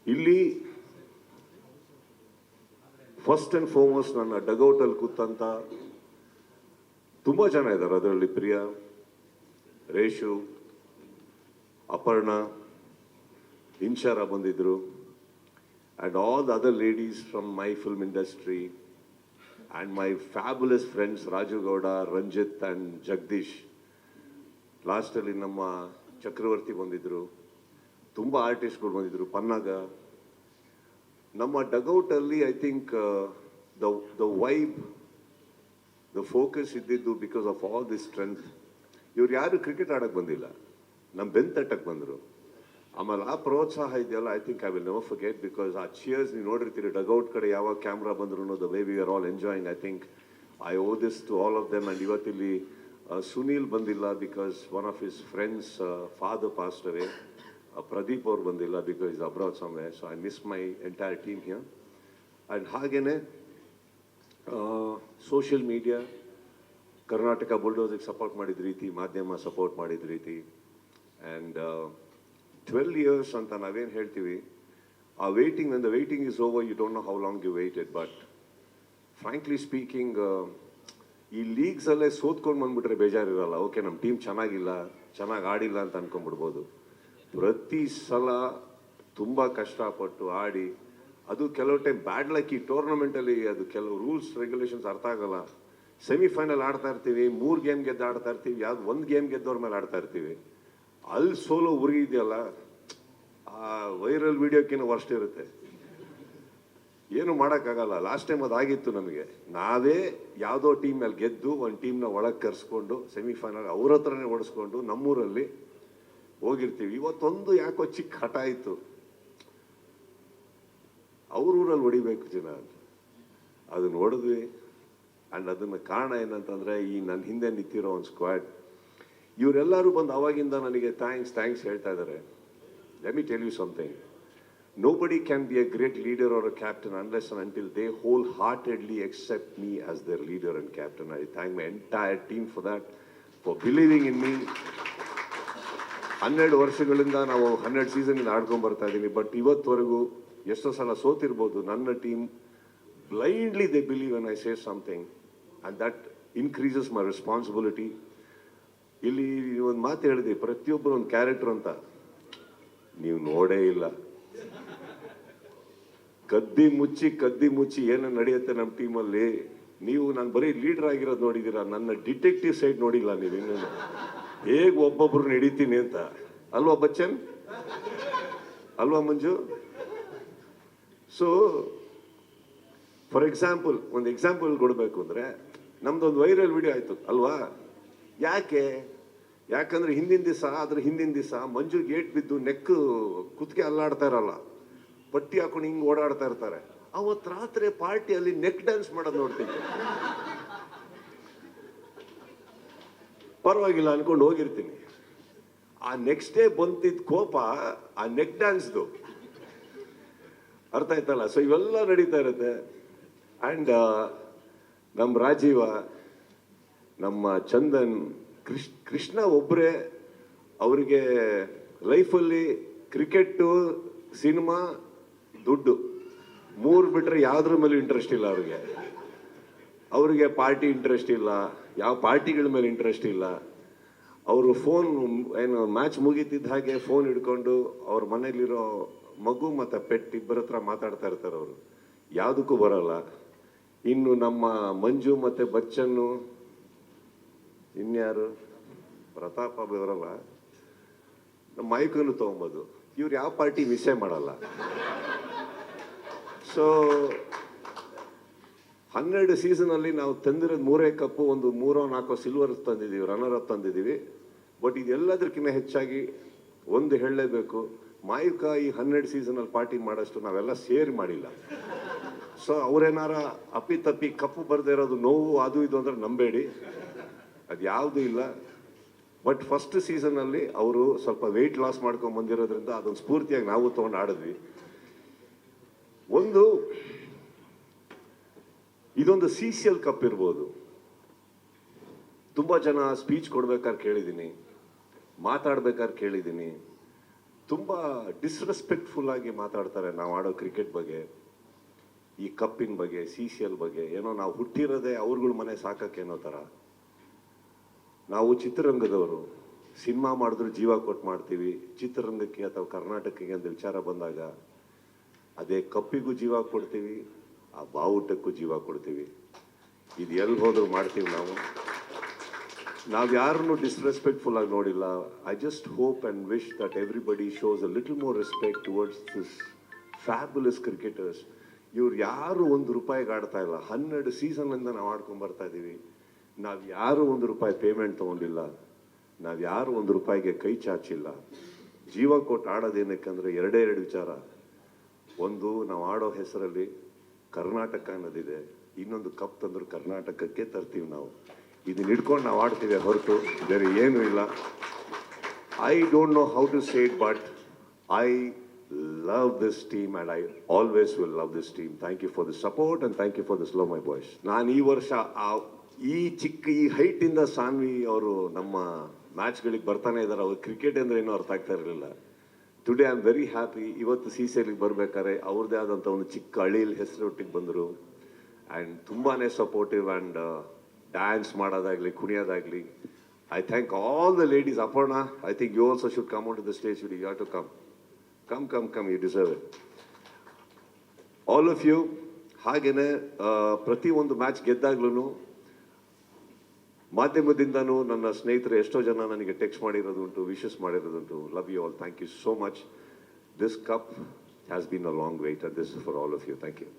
ಇಲ್ಲಿ first and foremost ನನ್ನ ಡಗೌಟಲ್ಲಿ ಕೂತಂತ ತುಂಬ ಜನ ಇದ್ದಾರೆ. ಅದರಲ್ಲಿ ಪ್ರಿಯಾ, ರೇಷು, ಅಪರ್ಣ, ಇನ್ಶಾರ ಬಂದಿದ್ರು, and all the other ladies from my film industry and my fabulous friends Raju Gowda, Ranjit and Jagdish. Last ಅಲ್ಲಿ ನಮ್ಮ ಚಕ್ರವರ್ತಿ ಬಂದಿದ್ರು, ತುಂಬ ಆರ್ಟಿಸ್ಟ್ಗಳು ಬಂದಿದ್ರು, ಪನ್ನಗ. ನಮ್ಮ ಡಗೌಟಲ್ಲಿ I think the vibe, the focus ಇದ್ದಿದ್ದು because of all this strength. ಇವ್ರು ಯಾರು ಕ್ರಿಕೆಟ್ ಆಡಕ್ಕೆ ಬಂದಿಲ್ಲ, ನಮ್ಮ ಬೆನ್ ತಟ್ಟಕ್ಕೆ ಬಂದರು. ಆಮೇಲೆ ಆ ಪ್ರೋತ್ಸಾಹ ಇದೆಯಲ್ಲ, I think I will never forget, because ಆ ಚಿಯರ್ಸ್ ನೀವು ನೋಡಿರ್ತೀರಿ ಡಗೌಟ್ ಕಡೆ ಯಾವಾಗ ಕ್ಯಾಮ್ರಾ ಬಂದ್ರು, the way we are all enjoying. I think I owe this to all of them. And ಇವತ್ತಿಲ್ಲಿ ಸುನೀಲ್ ಬಂದಿಲ್ಲ because one of his friends father passed away. Pradeep ಅವ್ರು ಬಂದಿಲ್ಲ because is abroad somewhere. So I miss my entire team here. And ಹಾಗೇನೆ social media, Karnataka ಬುಲ್ಡೋಸಿಗೆ support ಮಾಡಿದ ರೀತಿ, ಮಾಧ್ಯಮ support ಮಾಡಿದ ರೀತಿ. ಆ್ಯಂಡ್ 12 years ಅಂತ ನಾವೇನು ಹೇಳ್ತೀವಿ, ಆ waiting, when the waiting is over, you don't know how long you waited. But frankly speaking, ಈ ಲೀಗ್ಸಲ್ಲೇ ಸೋತ್ಕೊಂಡು ಬಂದ್ಬಿಟ್ರೆ ಬೇಜಾರಿರಲ್ಲ. ಓಕೆ, ನಮ್ಮ ಟೀಮ್ ಚೆನ್ನಾಗಿಲ್ಲ, ಚೆನ್ನಾಗಿ ಆಡಿಲ್ಲ ಅಂತ ಅನ್ಕೊಂಡ್ಬಿಡ್ಬೋದು. ಪ್ರತಿ ಸಲ ತುಂಬ ಕಷ್ಟಪಟ್ಟು ಆಡಿ, ಅದು ಕೆಲವು ಟೈಮ್ ಬ್ಯಾಡ್ ಲಕ್. ಈ ಟೂರ್ನಮೆಂಟಲ್ಲಿ ಅದು ಕೆಲವು ರೂಲ್ಸ್ ರೆಗ್ಯುಲೇಷನ್ಸ್ ಅರ್ಥ ಆಗಲ್ಲ. ಸೆಮಿಫೈನಲ್ ಆಡ್ತಾ ಇರ್ತೀವಿ, 3 ಗೇಮ್ ಗೆದ್ದು ಆಡ್ತಾ ಇರ್ತೀವಿ, ಯಾವ್ದು 1 ಗೇಮ್ ಗೆದ್ದವ್ರ ಮೇಲೆ ಆಡ್ತಾ ಇರ್ತೀವಿ. ಅಲ್ಲಿ ಸೋಲೋ ಉರಿ ಇದೆಯಲ್ಲ, ಆ ವೈರಲ್ ವಿಡಿಯೋಕ್ಕಿಂತ ವರ್ಸ್ಟ್ ಇರುತ್ತೆ. ಏನು ಮಾಡೋಕ್ಕಾಗಲ್ಲ. ಲಾಸ್ಟ್ ಟೈಮ್ ಅದಾಗಿತ್ತು ನಮಗೆ. ನಾವೇ ಯಾವುದೋ ಟೀಮ್ ಮೇಲೆ ಗೆದ್ದು ಒಂದು ಟೀಮ್ನ ಒಳಗೆ ಕರೆಸ್ಕೊಂಡು ಸೆಮಿಫೈನಲ್ ಅವ್ರ ಹತ್ರನೇ ಓಡಿಸ್ಕೊಂಡು ನಮ್ಮೂರಲ್ಲಿ ಹೋಗಿರ್ತೀವಿ. ಇವತ್ತೊಂದು ಯಾಕೋ ಚಿಕ್ಕ ಹಠ ಆಯಿತು, ಅವ್ರ ಊರಲ್ಲಿ ಹೊಡಿಬೇಕು ಜನ ಅಂತ. ಅದನ್ನ ಹೊಡೆದ್ವಿ. ಆ್ಯಂಡ್ ಅದನ್ನು ಕಾರಣ ಏನಂತಂದರೆ, ಈ ನನ್ನ ಹಿಂದೆ ನಿಂತಿರೋ ಒಂದು ಸ್ಕ್ವಾಡ್, ಇವರೆಲ್ಲರೂ ಬಂದು ಅವಾಗಿಂದ ನನಗೆ ಥ್ಯಾಂಕ್ಸ್ ಹೇಳ್ತಾ ಇದ್ದಾರೆ. Let me tell you something. Nobody can be a great leader or a captain unless and until they wholeheartedly accept me as their leader and captain. I thank my entire team for that, for believing in me. 12 ವರ್ಷಗಳಿಂದ ನಾವು 12 ಸೀಸನ್ನಿಂದ ಆಡ್ಕೊಂಡು ಬರ್ತಾ ಇದ್ದೀನಿ. But ಇವತ್ತವರೆಗೂ ಎಷ್ಟೋ ಸಲ ಸೋತಿರ್ಬೋದು, ನನ್ನ team blindly they believe when I say something, and that increases my responsibility. ಇಲ್ಲಿ ಒಂದು ಮಾತು ಹೇಳಿದೆ, ಪ್ರತಿಯೊಬ್ಬರು ಒಂದು ಕ್ಯಾರೆಕ್ಟರ್ ಅಂತ. ನೀವು ನೋಡೇ ಇಲ್ಲ. ಕದ್ದಿ ಮುಚ್ಚಿ ಏನೋ ನಡೆಯುತ್ತೆ ನಮ್ಮ ಟೀಮಲ್ಲಿ. ನೀವು ನಾನು ಬರೀ ಲೀಡರ್ ಆಗಿರೋದು ನೋಡಿದ್ದೀರಾ, ನನ್ನ ಡಿಟೆಕ್ಟಿವ್ ಸೈಡ್ ನೋಡಿಲ್ಲ ನೀವು. ಇನ್ನೂ ಹೇಗೆ ಒಬ್ಬೊಬ್ರು ನಡೀತೀನಿ ಅಂತ. ಅಲ್ವಾ ಬಚ್ಚನ್? ಅಲ್ವಾ ಮಂಜು? ಸೊ ಫಾರ್ ಎಕ್ಸಾಂಪಲ್, ಒಂದು ಎಕ್ಸಾಂಪಲ್ ಕೊಡಬೇಕು ಅಂದರೆ, ನಮ್ದೊಂದು ವೈರಲ್ ವಿಡಿಯೋ ಆಯಿತು ಅಲ್ವಾ? ಯಾಕಂದ್ರೆ ಹಿಂದಿನ ದಿವಸ ಮಂಜು ಗೇಟ್ ಬಿದ್ದು ನೆಕ್ಕು ಕುತ್ತಿಗೆ ಅಲ್ಲಾಡ್ತಾ ಇರಲ್ಲ, ಪಟ್ಟಿ ಹಾಕೊಂಡು ಹಿಂಗೆ ಓಡಾಡ್ತಾ ಇರ್ತಾರೆ. ಅವತ್ತು ರಾತ್ರಿ ಪಾರ್ಟಿಯಲ್ಲಿ ನೆಕ್ ಡ್ಯಾನ್ಸ್ ಮಾಡೋದು ನೋಡ್ತೀನಿ. ಪರವಾಗಿಲ್ಲ ಅನ್ಕೊಂಡು ಹೋಗಿರ್ತೀನಿ. ಆ ನೆಕ್ಸ್ಟ್ ಡೇ ಬಂತಿದ್ದ ಕೋಪ ಆ ನೆಕ್ ಡ್ಯಾನ್ಸ್ದು, ಅರ್ಥ ಆಯ್ತಲ್ಲ? ಸೊ ಇವೆಲ್ಲ ನಡೀತಾ ಇರುತ್ತೆ. ಆ್ಯಂಡ್ ನಮ್ಮ ರಾಜೀವ, ನಮ್ಮ ಚಂದನ್, ಕೃಷ್ಣ ಒಬ್ಬರೇ ಅವರಿಗೆ ಲೈಫಲ್ಲಿ ಕ್ರಿಕೆಟ್ಟು, ಸಿನಿಮಾ, ದುಡ್ಡು 3 ಬಿಟ್ಟರೆ ಯಾವುದ್ರ ಮೇಲೆ ಇಂಟ್ರೆಸ್ಟ್ ಇಲ್ಲ ಅವ್ರಿಗೆ ಪಾರ್ಟಿ ಇಂಟ್ರೆಸ್ಟ್ ಇಲ್ಲ, ಯಾವ ಪಾರ್ಟಿಗಳ ಮೇಲೆ ಇಂಟ್ರೆಸ್ಟ್ ಇಲ್ಲ. ಅವರು ಫೋನ್ ಏನು ಮ್ಯಾಚ್ ಮುಗೀತಿದ್ದ ಹಾಗೆ ಫೋನ್ ಹಿಡ್ಕೊಂಡು ಅವ್ರ ಮನೇಲಿರೋ ಮಗು ಮತ್ತು ಪೆಟ್ ಇಬ್ಬರ ಹತ್ರ ಮಾತಾಡ್ತಾ ಇರ್ತಾರೆ. ಅವರು ಯಾವುದಕ್ಕೂ ಬರಲ್ಲ. ಇನ್ನು ನಮ್ಮ ಮಂಜು ಮತ್ತು ಬಚ್ಚನ್ನು, ಇನ್ಯಾರು ಪ್ರತಾಪ ಬರಲ್ಲ, ನಮ್ಮ ಮೈಕನ್ನು ತೊಗೊಂಬೋದು. ಇವ್ರು ಯಾವ ಪಾರ್ಟಿ ಮಿಸ್ಸೇ ಮಾಡಲ್ಲ. ಸೊ 12 ಸೀಸನಲ್ಲಿ ನಾವು ತಂದಿರೋದು 3 ಕಪ್ಪು, ಒಂದು 3-4 ಸಿಲ್ವರ್ ತಂದಿದ್ದೀವಿ, ರನ್ನರ್ ಅಪ್ ತಂದಿದ್ದೀವಿ. ಬಟ್ ಇದೆಲ್ಲದಕ್ಕಿಂತ ಹೆಚ್ಚಾಗಿ ಒಂದು ಹೇಳಲೇಬೇಕು, ಮಾಯುಕ ಈ 12 ಸೀಸನಲ್ಲಿ ಪಾರ್ಟಿ ಮಾಡೋಷ್ಟು ನಾವೆಲ್ಲ ಸೇರಿ ಮಾಡಿಲ್ಲ. ಸೊ ಅವ್ರೇನಾರ ಅಪ್ಪಿತಪ್ಪಿ ಕಪ್ಪು ಬರದೇ ಇರೋದು ನೋವು ಅದು ಇದು ಅಂದ್ರೆ ನಂಬೇಡಿ, ಅದು ಯಾವುದೂ ಇಲ್ಲ. ಬಟ್ ಫಸ್ಟ್ ಸೀಸನ್ನಲ್ಲಿ ಅವರು ಸ್ವಲ್ಪ ವೆಯ್ಟ್ ಲಾಸ್ ಮಾಡ್ಕೊಂಡು ಬಂದಿರೋದ್ರಿಂದ ಅದೊಂದು ಸ್ಫೂರ್ತಿಯಾಗಿ ನಾವು ತೊಗೊಂಡು ಆಡಿದ್ವಿ. ಇದೊಂದು CCL ಕಪ್ ಇರ್ಬೋದು. ತುಂಬ ಜನ ಸ್ಪೀಚ್ ಕೊಡ್ಬೇಕಾದ್ರೆ ಕೇಳಿದ್ದೀನಿ, ಮಾತಾಡ್ಬೇಕಾದ್ರೆ ಕೇಳಿದ್ದೀನಿ, ತುಂಬ ಡಿಸ್ರೆಸ್ಪೆಕ್ಟ್ಫುಲ್ ಆಗಿ ಮಾತಾಡ್ತಾರೆ ನಾವು ಆಡೋ ಕ್ರಿಕೆಟ್ ಬಗ್ಗೆ, ಈ ಕಪ್ಪಿನ ಬಗ್ಗೆ, CCL ಬಗ್ಗೆ. ಏನೋ ನಾವು ಹುಟ್ಟಿರೋದೇ ಅವ್ರಗಳ ಮನೆ ಸಾಕಕ್ಕೇನೋ ಥರ. ನಾವು ಚಿತ್ರರಂಗದವರು, ಸಿನಿಮಾ ಮಾಡಿದ್ರು ಜೀವ ಕೊಟ್ಟು ಮಾಡ್ತೀವಿ. ಚಿತ್ರರಂಗಕ್ಕೆ ಅಥವಾ ಕರ್ನಾಟಕಕ್ಕೆ ಅಂತ ವಿಚಾರ ಬಂದಾಗ ಅದೇ ಕಪ್ಪಿಗೂ ಜೀವ ಕೊಡ್ತೀವಿ, ಆ ಬಾವುಟಕ್ಕೂ ಜೀವ ಕೊಡ್ತೀವಿ. ಇದು ಎಲ್ಲಿ ಹೋದ್ರು ಮಾಡ್ತೀವಿ ನಾವು. ಯಾರನ್ನು ಡಿಸ್ರೆಸ್ಪೆಕ್ಟ್ಫುಲ್ ಆಗಿ ನೋಡಿಲ್ಲ. I just hope and wish that everybody shows a little more respect towards this fabulous cricketers. ಇವ್ರು ಯಾರು ₹1 ಆಡ್ತಾ ಇಲ್ಲ. 12 ಸೀಸನ್ನಿಂದ ನಾವು ಆಡ್ಕೊಂಡು ಬರ್ತಾ ಇದ್ದೀವಿ. ನಾವು ಯಾರು ₹1 ಪೇಮೆಂಟ್ ತೊಗೊಂಡಿಲ್ಲ. ನಾವು ಯಾರು ₹1ಗೆ ಕೈ ಚಾಚಿಲ್ಲ. ಜೀವ ಕೊಟ್ಟು ಆಡೋದೇನಕ್ಕಂದ್ರೆ ಎರಡೇ ವಿಚಾರ. ಒಂದು, ನಾವು ಆಡೋ ಹೆಸರಲ್ಲಿ ಕರ್ನಾಟಕ ಅನ್ನೋದಿದೆ. ಇನ್ನೊಂದು, ಕಪ್ ತಂದ್ರು ಕರ್ನಾಟಕಕ್ಕೆ ತರ್ತೀವಿ ನಾವು. ಇದನ್ನ ಹಿಡ್ಕೊಂಡು ನಾವು ಆಡ್ತೀವಿ ಹೊರತು ಬೇರೆ ಏನೂ ಇಲ್ಲ. I don't know how to say it, but I love this team and I always will love this team. Thank you for the support and thank you for this love, my boys. ನಾನು ಈ ವರ್ಷ ಈ height ಇಂದ ಸಾನ್ವಿ ಅವರು ನಮ್ಮ ಮ್ಯಾಚ್ಗಳಿಗೆ ಬರ್ತಾನೆ ಇದ್ದಾರೆ. ಅವ್ರು ಕ್ರಿಕೆಟ್ ಅಂದ್ರೆ ಏನೂ ಅರ್ಥ ಆಗ್ತಾ ಇರಲಿಲ್ಲ. Today I am very happy. ಇವತ್ತು CCLಗೆ ಬರ್ಬೇಕಾದ್ರೆ ಅವ್ರದ್ದೇ ಆದಂಥ ಒಂದು ಚಿಕ್ಕ ಹಳ್ಳಿಯಲ್ಲಿ ಹೆಸರೊಟ್ಟಿಗೆ ಬಂದರು. ಆ್ಯಂಡ್ ತುಂಬಾ ಸಪೋರ್ಟಿವ್ ಆ್ಯಂಡ್ ಡ್ಯಾನ್ಸ್ ಮಾಡೋದಾಗಲಿ, ಕುಣಿಯೋದಾಗಲಿ. I thank all the ladies. Aparna, I think you also should come on to the stage. You have to come. You deserve it. All of you. ಹಾಗೇನೆ ಪ್ರತಿ ಒಂದು ಮ್ಯಾಚ್ ಗೆದ್ದಾಗ್ಲೂ ಮಾಧ್ಯಮದಿಂದನೂ ನನ್ನ ಸ್ನೇಹಿತರು ಎಷ್ಟೋ ಜನ ನನಗೆ ಟೆಕ್ಸ್ಟ್ ಮಾಡಿರೋದುಂಟು, ವಿಶಸ್ ಮಾಡಿರೋದುಂಟು. Love you all. Thank you so much. This cup has been a long wait and this is for all of you. Thank you.